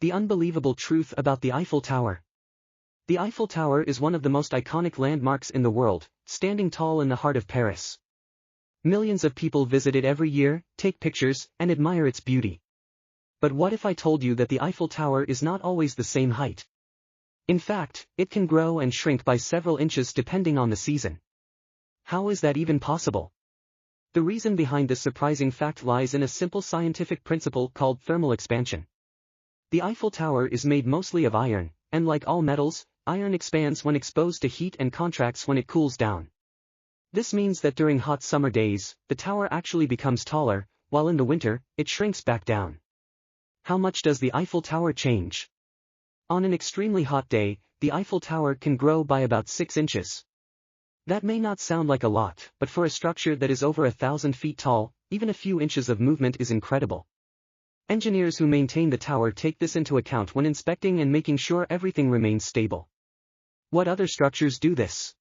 The unbelievable truth about the Eiffel Tower. The Eiffel Tower is one of the most iconic landmarks in the world, standing tall in the heart of Paris. Millions of people visit it every year, take pictures, and admire its beauty. But what if I told you that the Eiffel Tower is not always the same height? In fact, it can grow and shrink by several inches depending on the season. How is that even possible? The reason behind this surprising fact lies in a simple scientific principle called thermal expansion. The Eiffel Tower is made mostly of iron, and like all metals, iron expands when exposed to heat and contracts when it cools down. This means that during hot summer days, the tower actually becomes taller, while in the winter, it shrinks back down. How much does the Eiffel Tower change? On an extremely hot day, the Eiffel Tower can grow by about 6 inches. That may not sound like a lot, but for a structure that is over 1,000 feet tall, even a few inches of movement is incredible. Engineers who maintain the tower take this into account when inspecting and making sure everything remains stable. What other structures do this?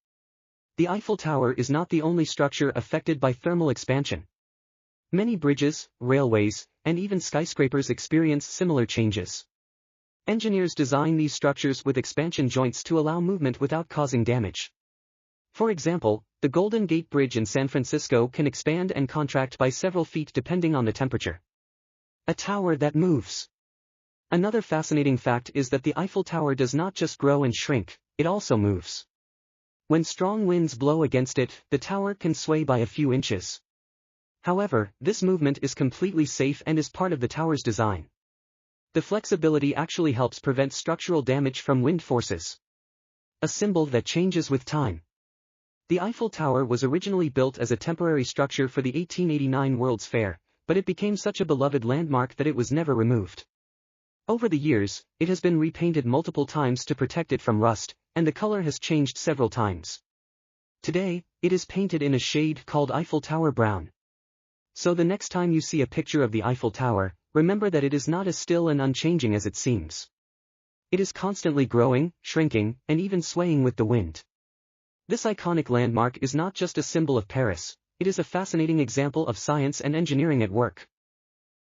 The Eiffel Tower is not the only structure affected by thermal expansion. Many bridges, railways, and even skyscrapers experience similar changes. Engineers design these structures with expansion joints to allow movement without causing damage. For example, the Golden Gate Bridge in San Francisco can expand and contract by several feet depending on the temperature. A tower that moves. Another fascinating fact is that the Eiffel Tower does not just grow and shrink, it also moves. When strong winds blow against it, the tower can sway by a few inches. However, this movement is completely safe and is part of the tower's design. The flexibility actually helps prevent structural damage from wind forces. A symbol that changes with time. The Eiffel Tower was originally built as a temporary structure for the 1889 World's Fair, but it became such a beloved landmark that it was never removed. Over the years, it has been repainted multiple times to protect it from rust, and the color has changed several times. Today, it is painted in a shade called Eiffel Tower Brown. So the next time you see a picture of the Eiffel Tower, remember that it is not as still and unchanging as it seems. It is constantly growing, shrinking, and even swaying with the wind. This iconic landmark is not just a symbol of Paris, it is a fascinating example of science and engineering at work.